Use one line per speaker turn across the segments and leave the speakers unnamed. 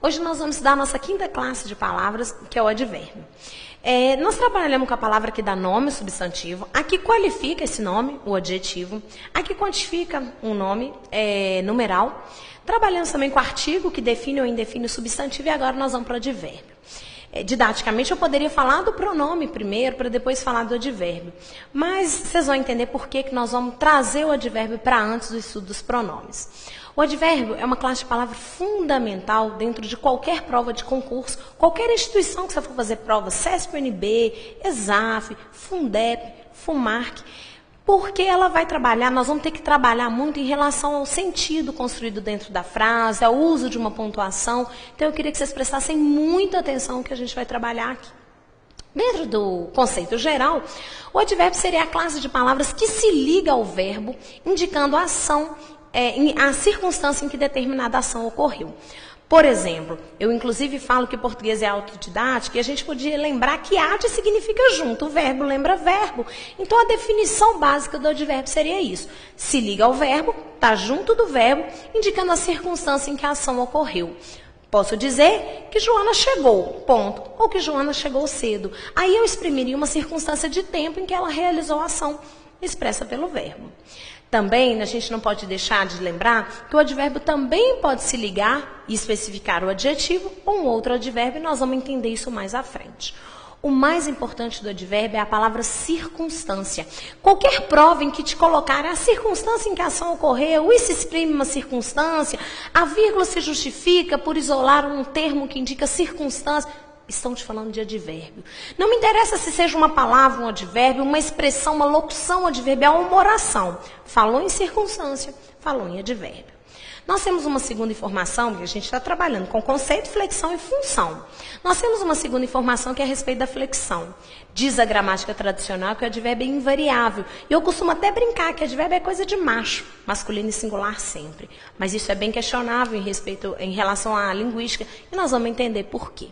Hoje nós vamos estudar a nossa quinta classe de palavras, que é o advérbio. Nós trabalhamos com a palavra que dá nome, o substantivo. Aqui qualifica esse nome, o adjetivo. Aqui quantifica um nome, numeral. Trabalhamos também com o artigo, que define ou indefine o substantivo. E agora nós vamos para o advérbio. Didaticamente, eu poderia falar do pronome primeiro, para depois falar do advérbio. Mas vocês vão entender por que nós vamos trazer o advérbio para antes do estudo dos pronomes. O advérbio é uma classe de palavra fundamental dentro de qualquer prova de concurso, qualquer instituição que você for fazer prova, CESP-UNB, ESAF, Fundep, FUMARC, porque ela vai trabalhar, nós vamos ter que trabalhar muito em relação ao sentido construído dentro da frase, ao uso de uma pontuação. Então, eu queria que vocês prestassem muita atenção no que a gente vai trabalhar aqui. Dentro do conceito geral, o advérbio seria a classe de palavras que se liga ao verbo, indicando a ação, a circunstância em que determinada ação ocorreu. Por exemplo, eu inclusive falo que português é autodidático e a gente podia lembrar que ade significa junto, o verbo lembra verbo. Então, a definição básica do advérbio seria isso. Se liga ao verbo, está junto do verbo, indicando a circunstância em que a ação ocorreu. Posso dizer que Joana chegou, ponto, ou que Joana chegou cedo. Aí eu exprimiria uma circunstância de tempo em que ela realizou a ação expressa pelo verbo. Também, a gente não pode deixar de lembrar que o advérbio também pode se ligar e especificar o adjetivo ou um outro advérbio, e nós vamos entender isso mais à frente. O mais importante do advérbio é a palavra circunstância. Qualquer prova em que te colocar a circunstância em que a ação ocorreu, e se exprime uma circunstância, a vírgula se justifica por isolar um termo que indica circunstância, estão te falando de advérbio. Não me interessa se seja uma palavra, um advérbio, uma expressão, uma locução adverbial ou uma oração. Falou em circunstância, falou em advérbio. Nós temos uma segunda informação, porque a gente está trabalhando com conceito, flexão e função. Nós temos uma segunda informação que é a respeito da flexão. Diz a gramática tradicional que o advérbio é invariável. E eu costumo até brincar que advérbio é coisa de macho, masculino e singular sempre. Mas isso é bem questionável em relação à linguística, e nós vamos entender por quê.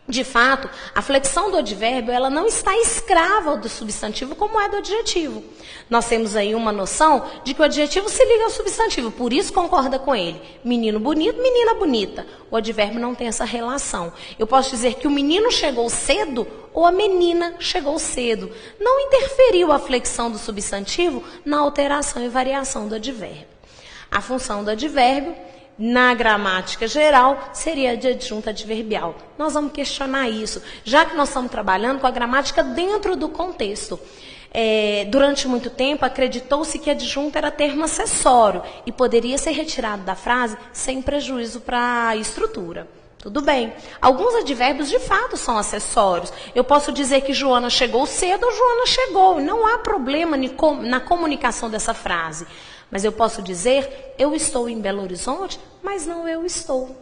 De fato, a flexão do advérbio ela não está escrava do substantivo como é do adjetivo. Nós temos aí uma noção de que o adjetivo se liga ao substantivo, por isso concorda com ele. Menino bonito, menina bonita. O advérbio não tem essa relação. Eu posso dizer que o menino chegou cedo ou a menina chegou cedo. Não interferiu a flexão do substantivo na alteração e variação do advérbio. A função do advérbio na gramática geral, seria de adjunto adverbial. Nós vamos questionar isso, já que nós estamos trabalhando com a gramática dentro do contexto. Durante muito tempo, acreditou-se que adjunto era termo acessório e poderia ser retirado da frase sem prejuízo para a estrutura. Tudo bem. Alguns advérbios, de fato, são acessórios. Eu posso dizer que Joana chegou cedo ou Joana chegou. Não há problema na comunicação dessa frase. Mas eu posso dizer, eu estou em Belo Horizonte, mas não eu estou.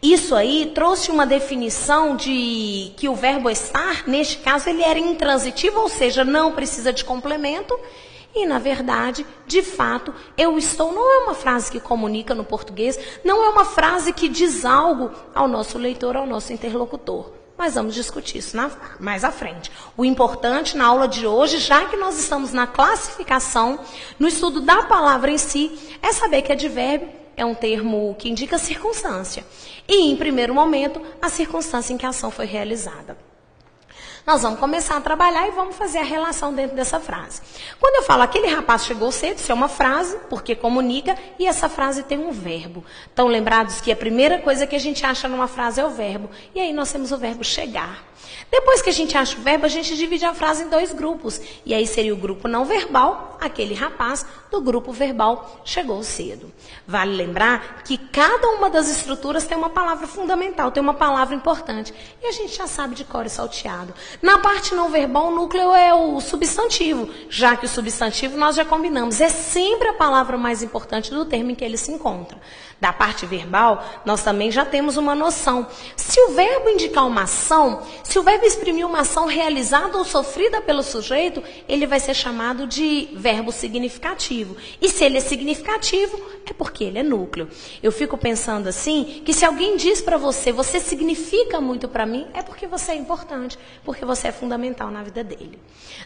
Isso aí trouxe uma definição de que o verbo estar, neste caso, ele era intransitivo, ou seja, não precisa de complemento. E, na verdade, de fato, eu estou não é uma frase que comunica no português, não é uma frase que diz algo ao nosso leitor, ao nosso interlocutor. Mas vamos discutir isso mais à frente. O importante na aula de hoje, já que nós estamos na classificação, no estudo da palavra em si, é saber que advérbio é um termo que indica circunstância. E, em primeiro momento, a circunstância em que a ação foi realizada. Nós vamos começar a trabalhar e vamos fazer a relação dentro dessa frase. Quando eu falo aquele rapaz chegou cedo, isso é uma frase, porque comunica, e essa frase tem um verbo. Estão lembrados que a primeira coisa que a gente acha numa frase é o verbo. E aí nós temos o verbo chegar. Depois que a gente acha o verbo, a gente divide a frase em dois grupos. E aí seria o grupo não verbal, aquele rapaz, do grupo verbal, chegou cedo. Vale lembrar que cada uma das estruturas tem uma palavra fundamental, tem uma palavra importante. E a gente já sabe de cor e salteado. Na parte não verbal, o núcleo é o substantivo, já que o substantivo nós já combinamos. É sempre a palavra mais importante do termo em que ele se encontra. Da parte verbal, nós também já temos uma noção. Se o verbo indicar uma ação, se o verbo exprimir uma ação realizada ou sofrida pelo sujeito, ele vai ser chamado de verbo significativo. E se ele é significativo, é porque ele é núcleo. Eu fico pensando assim, que se alguém diz para você, você significa muito para mim, é porque você é importante, porque você é fundamental na vida dele.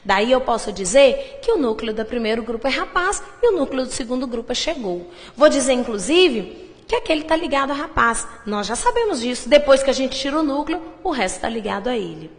Daí eu posso dizer que o núcleo do primeiro grupo é rapaz e o núcleo do segundo grupo é chegou. Vou dizer, inclusive, que aquele está ligado a rapaz. Nós já sabemos disso. Depois que a gente tira o núcleo, o resto está ligado a ele.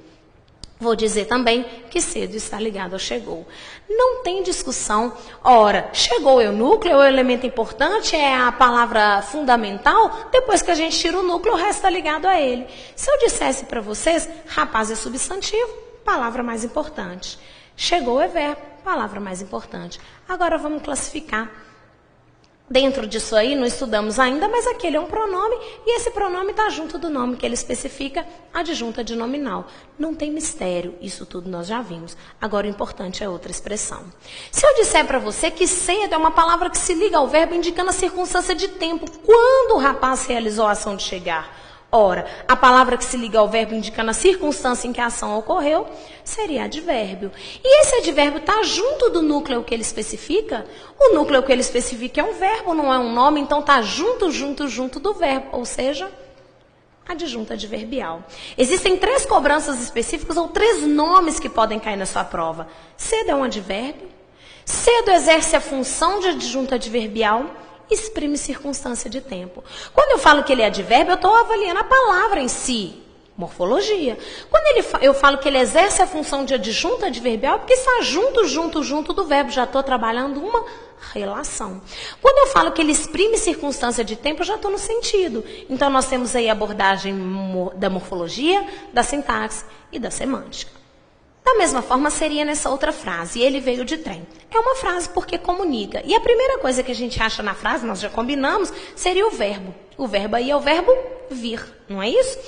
Vou dizer também que cedo está ligado ao chegou. Não tem discussão. Ora, chegou é o núcleo, é o elemento importante, é a palavra fundamental. Depois que a gente tira o núcleo, o resto está ligado a ele. Se eu dissesse para vocês, rapaz é substantivo, palavra mais importante. Chegou é verbo, palavra mais importante. Agora vamos classificar. Dentro disso aí, não estudamos ainda, mas aquele é um pronome e esse pronome está junto do nome que ele especifica, adjunta de nominal. Não tem mistério, isso tudo nós já vimos. Agora o importante é outra expressão. Se eu disser para você que cedo é uma palavra que se liga ao verbo indicando a circunstância de tempo, quando o rapaz realizou a ação de chegar? Ora, a palavra que se liga ao verbo indicando a circunstância em que a ação ocorreu seria advérbio. E esse advérbio está junto do núcleo que ele especifica? O núcleo que ele especifica é um verbo, não é um nome, então está junto do verbo, ou seja, adjunta adverbial. Existem 3 cobranças específicas ou 3 nomes que podem cair na sua prova. Cedo é um advérbio, cedo exerce a função de adjunta adverbial, exprime circunstância de tempo. Quando eu falo que ele é advérbio, eu estou avaliando a palavra em si, morfologia. Quando eu falo que ele exerce a função de adjunta adverbial, é porque está junto do verbo, já estou trabalhando uma relação. Quando eu falo que ele exprime circunstância de tempo, eu já estou no sentido. Então, nós temos aí a abordagem da morfologia, da sintaxe e da semântica. Da mesma forma, seria nessa outra frase, ele veio de trem. É uma frase porque comunica. E a primeira coisa que a gente acha na frase, nós já combinamos, seria o verbo. O verbo aí é o verbo vir, não é isso?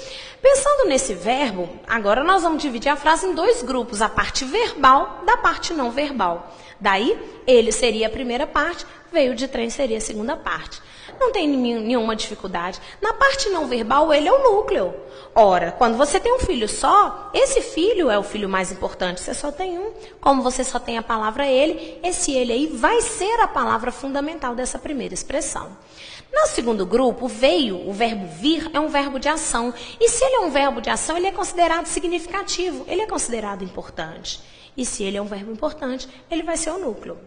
Pensando nesse verbo, agora nós vamos dividir a frase em 2 grupos, a parte verbal da parte não verbal. Daí, ele seria a primeira parte, veio de trem seria a segunda parte. Não tem nenhuma dificuldade. Na parte não verbal, ele é o núcleo. Ora, quando você tem um filho só, esse filho é o filho mais importante. Você só tem um. Como você só tem a palavra ele, esse ele aí vai ser a palavra fundamental dessa primeira expressão. No segundo grupo, veio, o verbo vir é um verbo de ação. E se ele é um verbo de ação, ele é considerado significativo, ele é considerado importante. E se ele é um verbo importante, ele vai ser o núcleo.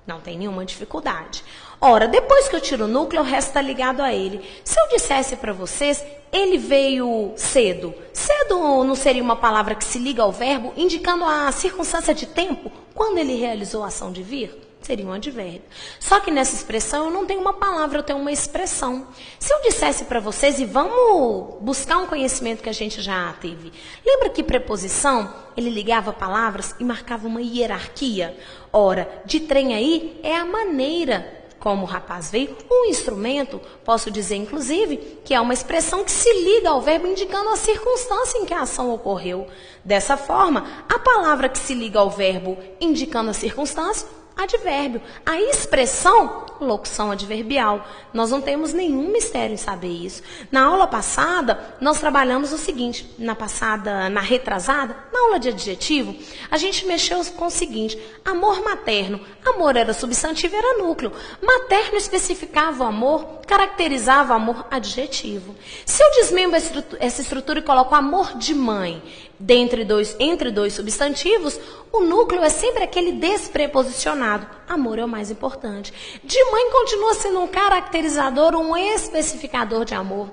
Não tem nenhuma dificuldade. Ora, depois que eu tiro o núcleo, o resto está ligado a ele. Se eu dissesse para vocês, ele veio cedo. Cedo não seria uma palavra que se liga ao verbo, indicando a circunstância de tempo, quando ele realizou a ação de vir? Seria um advérbio. Só que nessa expressão eu não tenho uma palavra, eu tenho uma expressão. Se eu dissesse para vocês, e vamos buscar um conhecimento que a gente já teve. Lembra que preposição, ele ligava palavras e marcava uma hierarquia? Ora, de trem aí é a maneira como o rapaz veio. Um instrumento, posso dizer inclusive, que é uma expressão que se liga ao verbo indicando a circunstância em que a ação ocorreu. Dessa forma, a palavra que se liga ao verbo indicando a circunstância, advérbio. A expressão, locução adverbial. Nós não temos nenhum mistério em saber isso. Na aula passada, nós trabalhamos o seguinte, na retrasada, na aula de adjetivo, a gente mexeu com o seguinte, amor materno. Amor era substantivo, era núcleo. Materno especificava o amor, caracterizava o amor adjetivo. Se eu desmembro essa estrutura e coloco amor de mãe, entre dois substantivos, o núcleo é sempre aquele despreposicionado. Amor é o mais importante. De mãe continua sendo um caracterizador, um especificador de amor.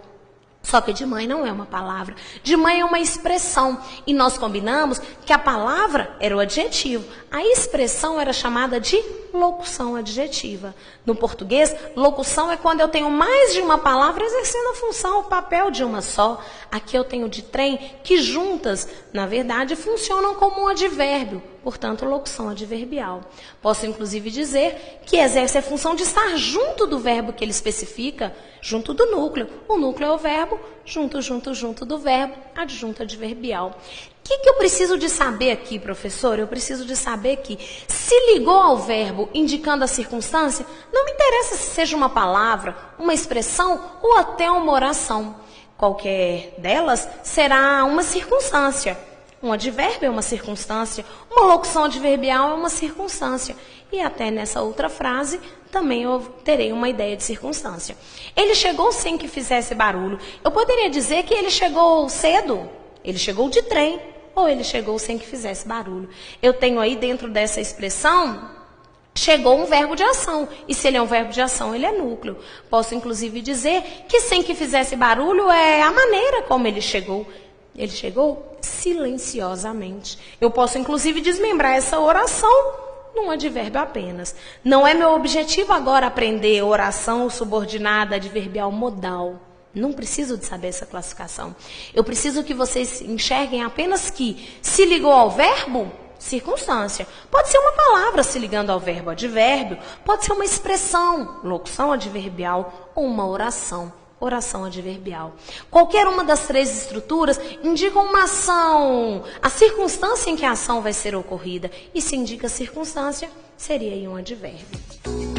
Só que de mãe não é uma palavra. De mãe é uma expressão. E nós combinamos que a palavra era o adjetivo. A expressão era chamada de locução adjetiva. No português, locução é quando eu tenho mais de uma palavra exercendo a função, o papel de uma só. Aqui eu tenho de trem que juntas, na verdade, funcionam como um advérbio. Portanto, locução adverbial. Posso, inclusive, dizer que exerce a função de estar junto do verbo que ele especifica, junto do núcleo. O núcleo é o verbo, junto do verbo, adjunto adverbial. O que eu preciso de saber aqui, professor? Eu preciso de saber que se ligou ao verbo indicando a circunstância, não me interessa se seja uma palavra, uma expressão ou até uma oração. Qualquer delas será uma circunstância. Um advérbio é uma circunstância, uma locução adverbial é uma circunstância. E até nessa outra frase, também eu terei uma ideia de circunstância. Ele chegou sem que fizesse barulho. Eu poderia dizer que ele chegou cedo, ele chegou de trem, ou ele chegou sem que fizesse barulho. Eu tenho aí dentro dessa expressão, chegou um verbo de ação. E se ele é um verbo de ação, ele é núcleo. Posso, inclusive, dizer que sem que fizesse barulho é a maneira como ele chegou. Ele chegou silenciosamente. Eu posso, inclusive, desmembrar essa oração num advérbio apenas. Não é meu objetivo agora aprender oração subordinada adverbial modal. Não preciso de saber essa classificação. Eu preciso que vocês enxerguem apenas que se ligou ao verbo, circunstância. Pode ser uma palavra se ligando ao verbo advérbio, pode ser uma expressão, locução adverbial, ou uma oração, oração adverbial. Qualquer uma das três estruturas indica uma ação, a circunstância em que a ação vai ser ocorrida. E se indica circunstância, seria aí um advérbio.